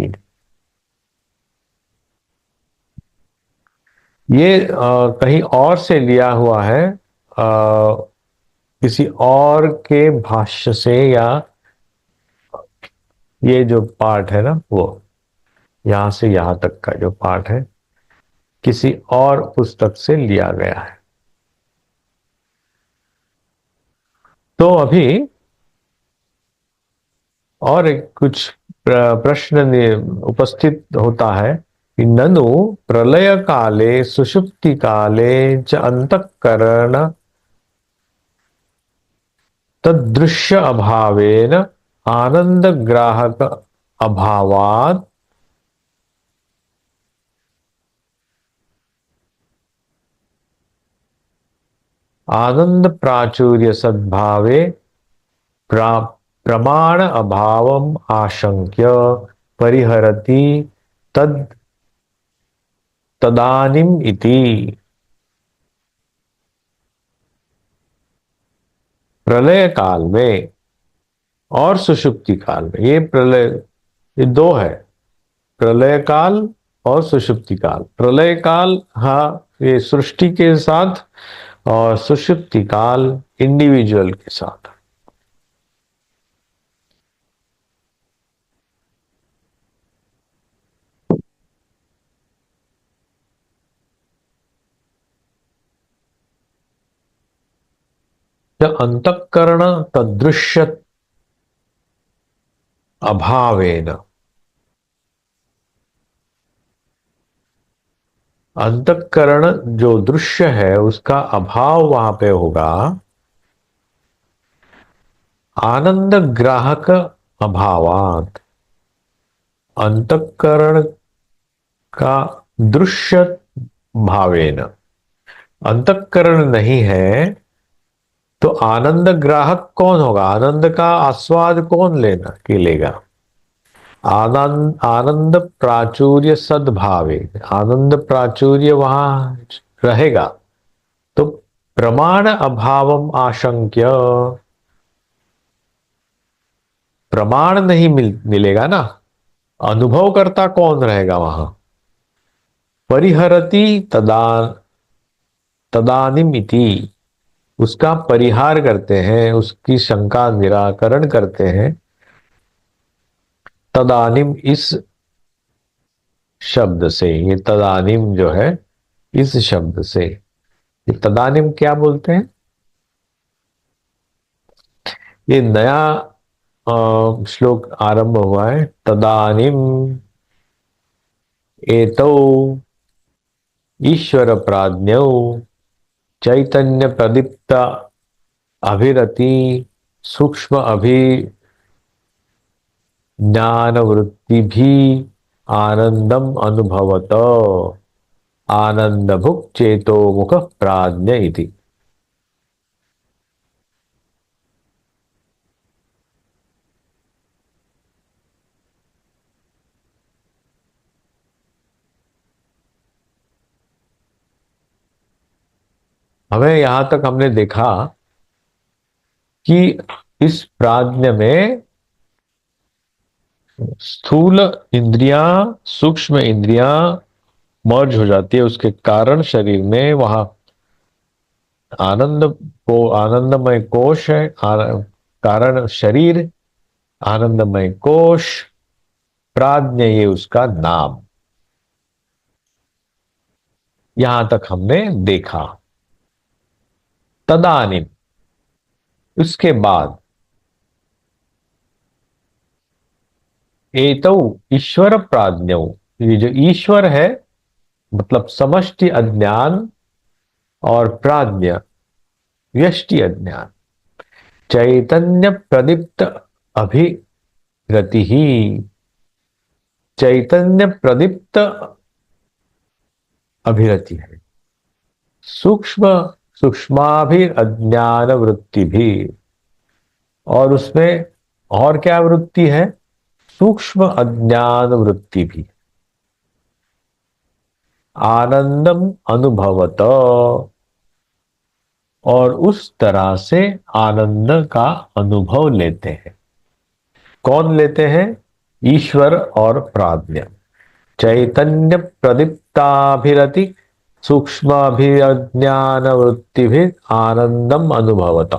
[SPEAKER 1] ये कहीं और से लिया हुआ है, किसी और के भाष्य से, या ये जो पाठ है ना वो यहां से यहां तक का जो पाठ है किसी और पुस्तक से लिया गया है। तो अभी और एक कुछ प्रश्न उपस्थित होता है कि ननु प्रलय काले सुषुप्ति काले च अंतःकरण तदृश्य अभावेन आनंद ग्राहक अभावात् आनंद प्राचुर्य सद्भावे प्रमाण अभावम आशंक्य परिहरति तद तदानिम इति। प्रलय काल में और सुषुप्ति काल में, ये प्रलय, ये दो है, प्रलय काल और सुषुप्ति काल। प्रलय काल हाँ ये सृष्टि के साथ, और सुषुप्ति काल इंडिविजुअल के साथ। जब अंतःकरण तदृश्य अभावेन, अंतःकरण जो दृश्य है उसका अभाव वहां पे होगा, आनंद ग्राहक अभावात, अंतःकरण का दृश्य भावेन, अंतःकरण नहीं है तो आनंद ग्राहक कौन होगा? आनंद का आस्वाद कौन लेगा? आनंद, आनंद प्राचुर्य सद्भावे, आनंद प्राचुर्य वहां रहेगा तो प्रमाण अभावम आशंक्य, प्रमाण नहीं मिलेगा ना, अनुभव करता कौन रहेगा वहां? परिहरति तदानिमिति, उसका परिहार करते हैं, उसकी शंका निराकरण करते हैं। तदानिम इस शब्द से, ये तदानिम जो है इस शब्द से, ये तदानिम क्या बोलते हैं? ये नया श्लोक आरंभ हुआ है, तदानिम एतौ ईश्वर प्राज्ञौ चैतन्य प्रदीप्त अभिरति सूक्ष्म अभिज्ञान वृत्ति भी आनंदम अनुभवत आनंद भुक् चेतो मुख प्राज्ञ इति। हमें यहां तक हमने देखा कि इस प्राज्ञ में स्थूल इंद्रियां सूक्ष्म इंद्रियां मर्ज हो जाती है, उसके कारण शरीर में वहां आनंद को आनंदमय कोश है, कारण शरीर आनंदमय कोश प्राज्ञ ये उसका नाम। यहां तक हमने देखा। तदानीम उसके बाद एतौ ईश्वर प्राज्ञौ, ये जो ईश्वर है मतलब समष्टि अज्ञान और प्राज्ञ व्यष्टि अज्ञान, चैतन्य प्रदीप्त अभिरति ही, चैतन्य प्रदीप्त अभिरति है, सूक्ष्म सूक्ष्माभि अज्ञान वृत्ति भी, और उसमें और क्या वृत्ति है, सूक्ष्म अज्ञान वृत्ति भी, आनंदम अनुभवत, और उस तरह से आनंद का अनुभव लेते हैं। कौन लेते हैं? ईश्वर और प्राज्ञ। चैतन्य प्रदीप्ताभिरति सूक्ष्माभिज्ञान वृत्ति भी आनंदम अनुभवत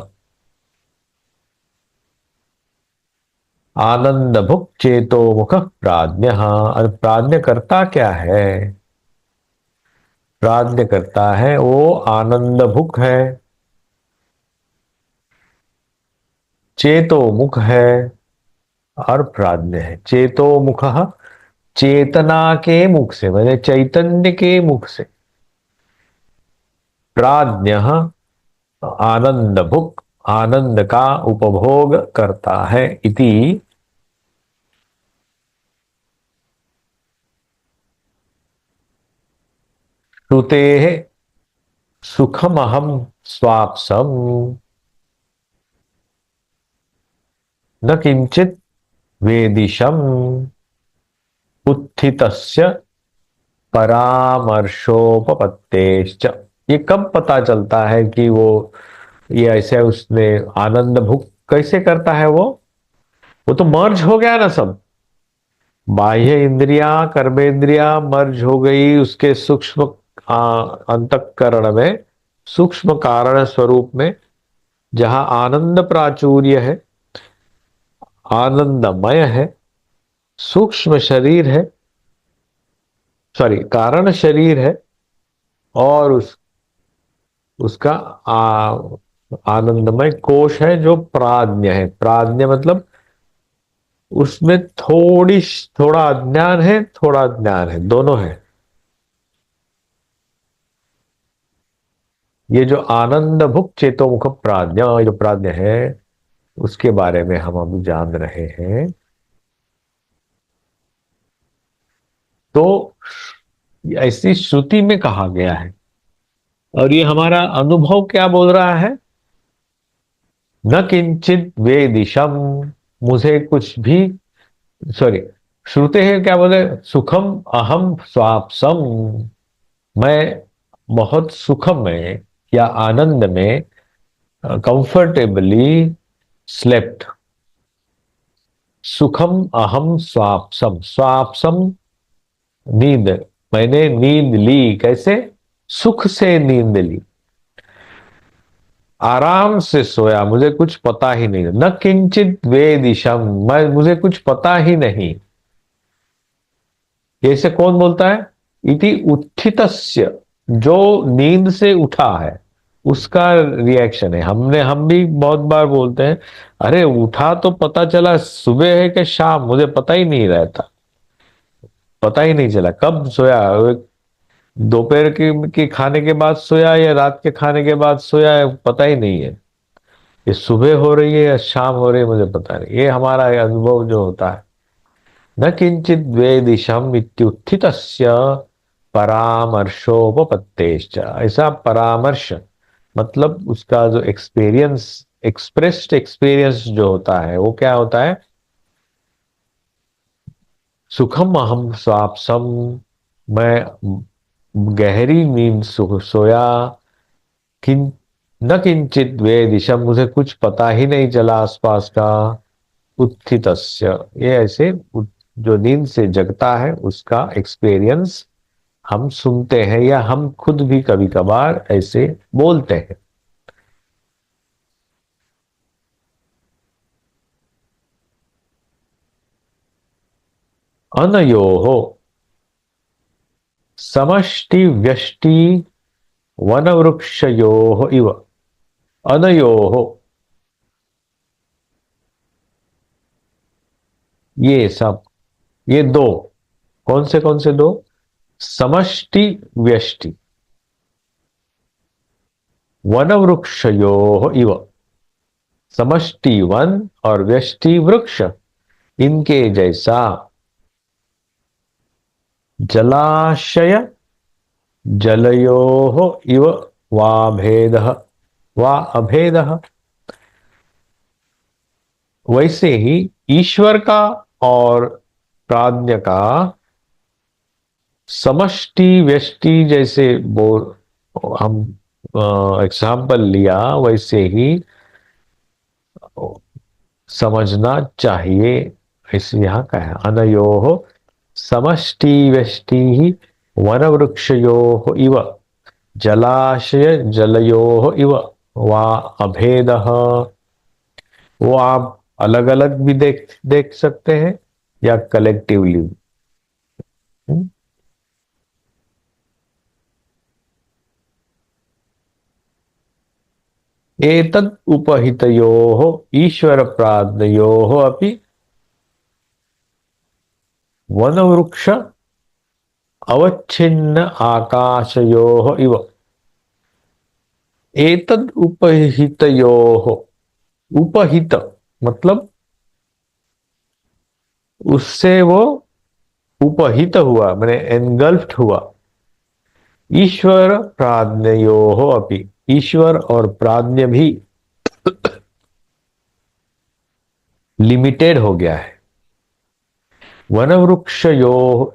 [SPEAKER 1] आनंद भुक् चेतो मुख प्राज्ञ। और प्राज्ञ करता क्या है? प्राज्ञ करता है वो आनंद भुक् है, चेतो मुख है और प्राज्ञ है। चेतो मुख चेतना के मुख से, मैंने चैतन्य के मुख से, प्राज्ञ आनंद भुक् आनंद का उपभोग करता है। इति श्रुतेः सुखमहं स्वाप्सम् न किंचित वेदिशम् उत्थितस्य परामर्शोपपत्तेश्च। ये कब पता चलता है कि वो ये ऐसे उसने आनंद भुक् कैसे करता है? वो तो मर्ज हो गया ना सब, बाह्य इंद्रियां कर्मेंद्रियां मर्ज हो गई उसके सूक्ष्म अंतःकरण में, सूक्ष्म कारण स्वरूप में, जहां आनंद प्राचुर्य है, आनंदमय है, सूक्ष्म शरीर है, सॉरी कारण शरीर है, और उसका आनंदमय कोश है जो प्राज्ञ है। प्राज्ञ मतलब उसमें थोड़ा अज्ञान है, थोड़ा ज्ञान है, दोनों है। ये जो आनंद भुक् चेतो मुख प्राज्ञ, जो प्राज्ञ है उसके बारे में हम अभी जान रहे हैं। तो ऐसी श्रुति में कहा गया है, और ये हमारा अनुभव क्या बोल रहा है? न किंचित वेदिशम, मुझे कुछ भी, सॉरी, श्रुते है क्या बोले? सुखम अहम स्वाप्सम, मैं बहुत सुखम में या आनंद में कंफर्टेबली स्लेप्ट। सुखम अहम स्वाप्सम, स्वाप्सम नींद, मैंने नींद ली। कैसे? सुख से नींद ली, आराम से सोया, मुझे कुछ पता ही नहीं। न किंचित वेदिशम, मुझे कुछ पता ही नहीं। ऐसे कौन बोलता है? इति उत्थितस्य, जो नींद से उठा है उसका रिएक्शन है। हम भी बहुत बार बोलते हैं, अरे उठा तो पता चला सुबह है कि शाम, मुझे पता ही नहीं रहता। पता ही नहीं चला कब सोया। दोपहर की खाने के बाद सोया या रात के खाने के बाद सोया है, पता ही नहीं है। ये सुबह हो रही है या शाम हो रही है मुझे पता नहीं। ये हमारा अनुभव जो होता है। न किंचित वेदिशम इत्युत्थितस्य परामर्शोपपत्तेश्च। ऐसा परामर्श मतलब उसका जो एक्सपीरियंस, एक्सप्रेस्ड एक्सपीरियंस जो होता है वो क्या होता है? सुखम अहम स्वापसम, मैं गहरी नींद सोया। किन न किंचित वे दिशा, मुझे कुछ पता ही नहीं चला आसपास का। उत्थितस्य, ये ऐसे जो नींद से जगता है उसका एक्सपीरियंस हम सुनते हैं या हम खुद भी कभी कभार ऐसे बोलते हैं। अनयोः समष्टि व्यष्टि वनवृक्षयोः इव। अनयोः, ये सब, ये दो, कौन से दो? समष्टि व्यष्टि वनवृक्षयोः इव। समष्टि वन और व्यष्टि वृक्ष, इनके जैसा। जलाशय जलयोः इव वा भेदः, वा अभेदः। वैसे ही ईश्वर का और प्राज्ञ का समष्टि व्यष्टि जैसे बोल, हम एग्जाम्पल लिया वैसे ही समझना चाहिए। इस यहाँ का है अनयोः समष्टि व्यष्टि वनवृक्षयोः इव जलाशय जलयोः इव वा अभेदः। वो आप अलग अलग भी देख देख सकते हैं या कलेक्टिवली। एतद् उपहितयोः ईश्वर प्राज्ञयोः अपि वनवृक्ष अवच्छिन्न आकाशयोः इव। एतद् उपहितयोः, उपहित मतलब उससे वो उपहित हुआ, मैंने एनगल्फ्ड हुआ। ईश्वर प्राज्ञयोः अपि, ईश्वर और प्राज्ञ भी लिमिटेड हो गया है। वनवृक्षयोः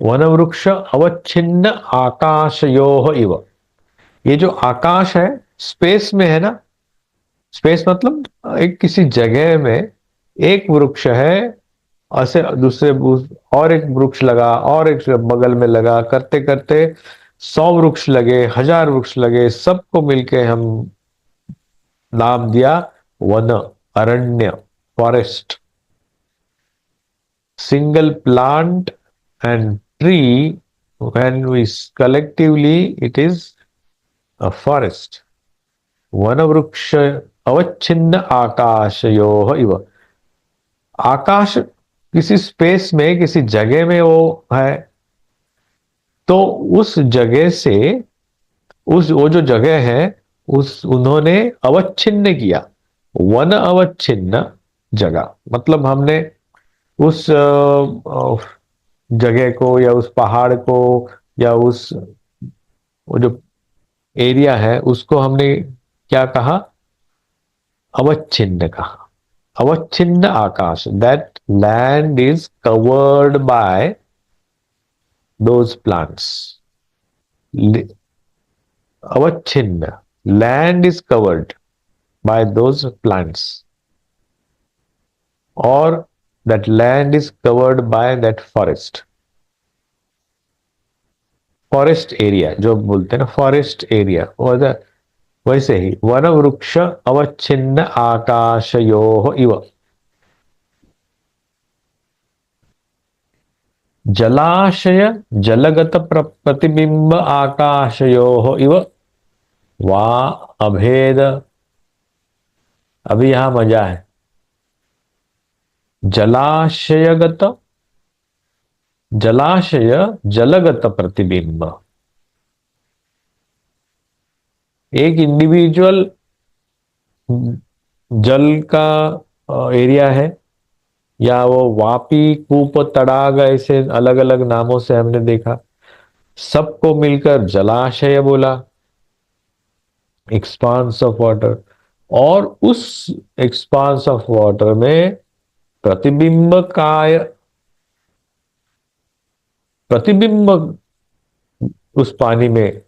[SPEAKER 1] वनवृक्ष अवच्छिन्न आकाशयोः इव। ये जो आकाश है स्पेस में है ना, स्पेस मतलब एक किसी जगह में एक वृक्ष है, ऐसे दूसरे और एक वृक्ष लगा और एक बगल में लगा, करते करते 100 वृक्ष लगे, 1000 वृक्ष लगे, सबको मिलके हम नाम दिया one, Aranya, forest. Single plant and tree, when we collectively it is a forest। वनवृक्ष अवच्छिन्न आकाशयोः इव। आकाश किसी स्पेस में किसी जगह में वो है, तो उस जगह से, उस वो जो जगह है उस उन्होंने अवच्छिन्न किया। वन अवच्छिन्न जगह मतलब हमने उस जगह को या उस पहाड़ को या उस वो जो एरिया है उसको हमने क्या कहा? अवच्छिन्न कहा। अवच्छिन्न आकाश, that land is covered by those plants. अवच्छिन्न, land is covered by those plants, और that land is covered by that forest. Forest area जो बोलते हैं ना, फॉरेस्ट एरिया, वैसे ही वन वृक्ष अवच्छिन्न आकाशयोः इव। जलाशय जलगत प्रतिबिंब आकाशयोः इव वा अभेद। अभी यहां मजा है। जलाशयगत जलाशय जलगत प्रतिबिंब। एक इंडिविजुअल जल का एरिया है, या वो वापी, कूप, तड़ाग, ऐसे अलग अलग नामों से हमने देखा, सबको मिलकर जलाशय बोला, एक्सपांस ऑफ वाटर। और उस एक्सपांस ऑफ वाटर में प्रतिबिंब का प्रतिबिंब उस पानी में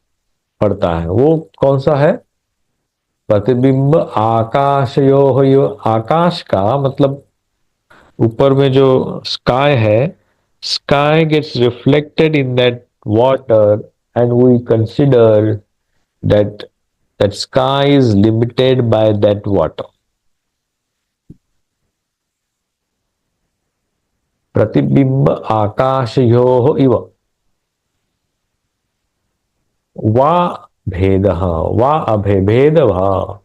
[SPEAKER 1] पड़ता है, वो कौन सा है? प्रतिबिंब आकाशयो, आकाश का मतलब ऊपर में जो स्काई है, sky gets reflected in that water, and we consider that that sky is limited by that water. प्रतिबिंब आकाशयो इव वा भेद, वा अभेद भाव।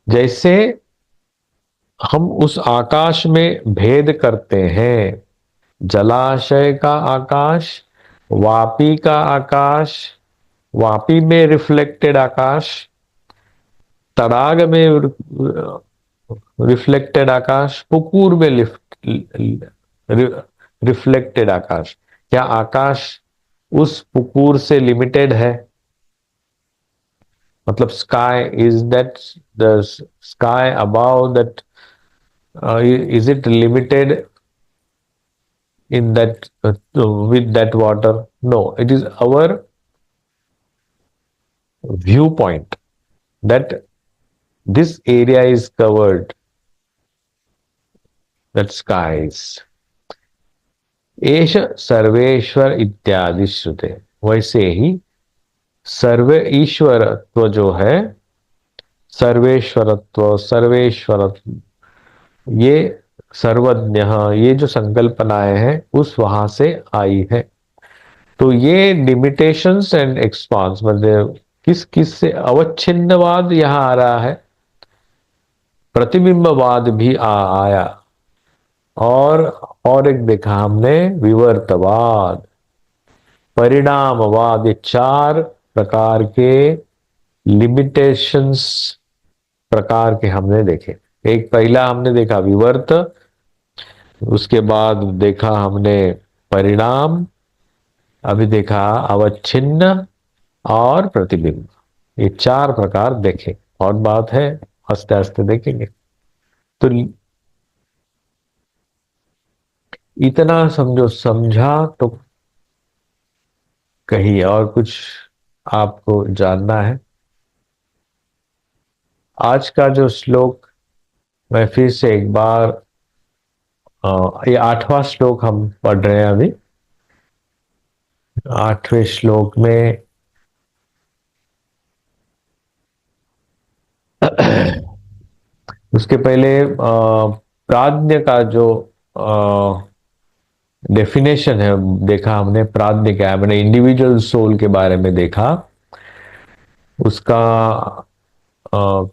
[SPEAKER 1] जैसे हम उस आकाश में भेद करते हैं, जलाशय का आकाश, वापी का आकाश, वापी में रिफ्लेक्टेड आकाश, तड़ाग में रिफ्लेक्टेड आकाश, पुकुर में रिफ्लेक्टेड आकाश। क्या आकाश उस पुकुर से लिमिटेड है? मतलब sky, is that the sky about that, is it limited in that with that water? No, it is our viewpoint that this area is covered, that skies। एष सर्वेश्वर इत्यादि श्रुते। वैसे ही सर्व ईश्वरत्व जो है, सर्वेश्वरत्व, सर्वेश्वरत्व, ये सर्वज्ञ, ये जो संकल्पनाएं हैं उस वहां से आई है। तो ये लिमिटेशंस एंड एक्सपांस मतलब किस किस से अवच्छिन्नवाद यहां आ रहा है, प्रतिबिंबवाद भी आया, और एक देखा हमने विवर्तवाद, परिणामवाद। ये चार प्रकार के लिमिटेशंस प्रकार के हमने देखे। एक पहला हमने देखा विवर्त, उसके बाद देखा हमने परिणाम, अभी देखा अवच्छिन्न और प्रतिबिंब। ये चार प्रकार देखे, और बात है आस्ते आस्ते देखेंगे। तो इतना समझो, समझा तो कहीं और कुछ आपको जानना है? आज का जो श्लोक मैं फिर से एक बार, ये 8वां श्लोक हम पढ़ रहे हैं अभी। 8वें श्लोक में उसके पहले प्राज्ञ का जो डेफिनेशन है देखा हमने। प्राज्ञ क्या है, मैंने इंडिविजुअल सोल के बारे में देखा। उसका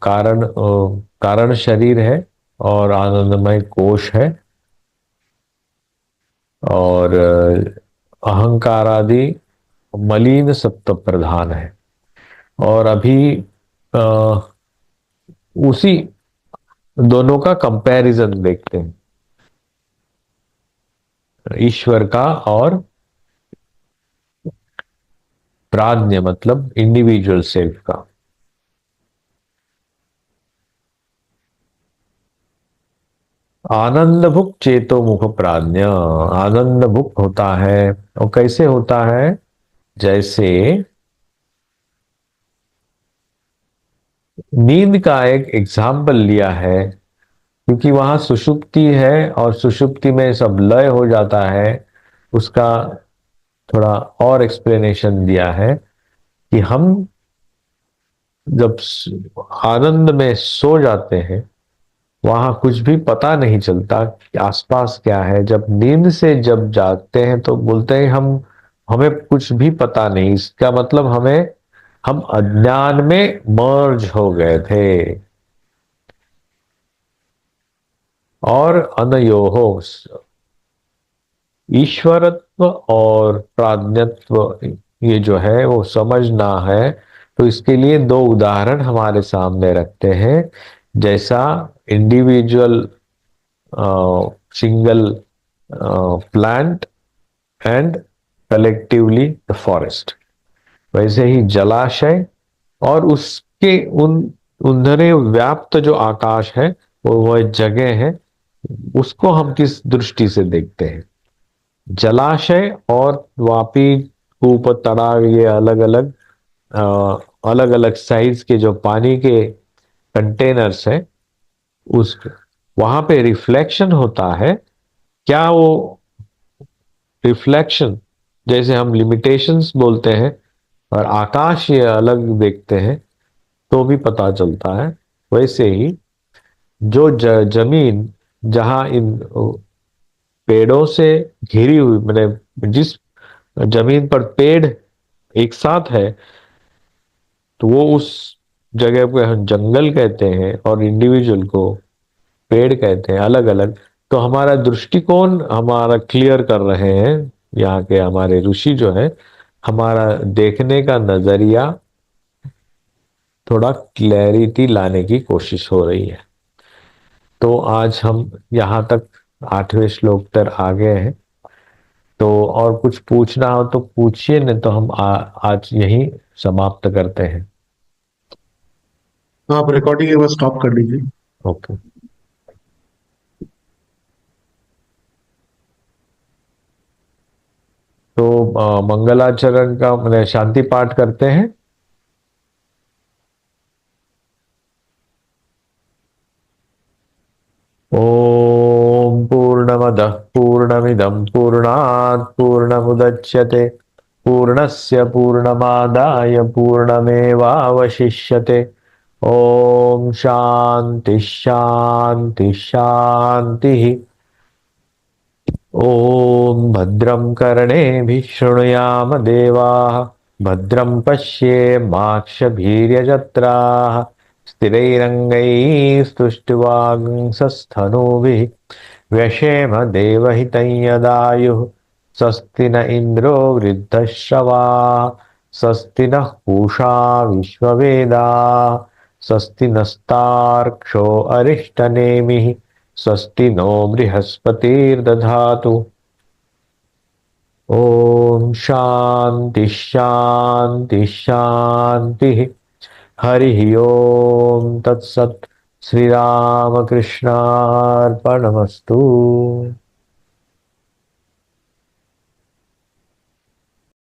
[SPEAKER 1] कारण शरीर है और आनंदमय कोश है, और अहंकार आदि मलिन सत्व प्रधान है। और अभी उसी दोनों का कंपैरिजन देखते हैं, ईश्वर का और प्राज्ञ मतलब इंडिविजुअल सेल्फ का। आनंद भुक चेतो मुख प्राज्ञ, आनंद भुक होता है, और कैसे होता है? जैसे नींद का एक एग्जाम्पल लिया है, क्योंकि वहां सुषुप्ति है और सुषुप्ति में सब लय हो जाता है। उसका थोड़ा और एक्सप्लेनेशन दिया है कि हम जब आनंद में सो जाते हैं, वहां कुछ भी पता नहीं चलता कि आसपास क्या है। जब नींद से जब जागते हैं तो बोलते हैं हमें कुछ भी पता नहीं। इसका मतलब हम अज्ञान में मर्ज हो गए थे। और अनयोहो, ईश्वरत्व और प्राज्ञत्व ये जो है वो समझना है, तो इसके लिए दो उदाहरण हमारे सामने रखते हैं। जैसा individual single plant and collectively the forest, वैसे ही जलाशय और उसके उन उन्हें व्याप्त जो आकाश है, वो वह जगह है, उसको हम किस दृष्टि से देखते हैं। जलाशय और वापी, कूप, तड़ाग, ये अलग अलग अलग अलग साइज के जो पानी के कंटेनर्स हैं, उस वहां पे रिफ्लेक्शन होता है। क्या वो रिफ्लेक्शन, जैसे हम लिमिटेशंस बोलते हैं और आकाश ये अलग देखते हैं, तो भी पता चलता है। वैसे ही जो जमीन जहां इन पेड़ों से घिरी हुई, मैंने जिस जमीन पर पेड़ एक साथ है, तो वो उस जगह को हम जंगल कहते हैं और इंडिविजुअल को पेड़ कहते हैं, अलग अलग। तो हमारा दृष्टिकोण हमारा क्लियर कर रहे हैं यहाँ के हमारे ऋषि जो है, हमारा देखने का नजरिया थोड़ा क्लैरिटी लाने की कोशिश हो रही है। तो आज हम यहाँ तक 8वें श्लोक तक आ गए हैं। तो और कुछ पूछना हो तो पूछिए, नहीं तो हम आज यहीं समाप्त करते हैं।
[SPEAKER 2] तो आप रिकॉर्डिंग एक बार स्टॉप कर लीजिए।
[SPEAKER 1] ओके। तो मंगलाचरण का मैंने शांति पाठ करते हैं। ओम पूर्णमदः पूर्णमिदं पूर्णात् पूर्णमुदच्यते पूर्णस्य पूर्णमादाय पूर्णमेवावशिष्यते। ओम शांति शांति शांति। ओम भद्रं कर्णेभिः शृणुयाम देवाः, भद्रं पश्येमाक्षभिर्यजत्राः, स्थिरैरङ्गैस्तुष्टुवागुंसस्तनूभिः व्यशेम देवहितं यदायुः। स्वस्ति न इन्द्रो वृद्धश्रवाः, स्वस्ति नः पूषा विश्ववेदाः, स्वस्ति नस्तार्क्ष्यो अरिष्टनेमिः, स्वस्ति नो बृहस्पतिर्दधातु। ओम शांति शांति शांति। हरि ओम तत्सत। श्री राम कृष्णार्पणमस्तु।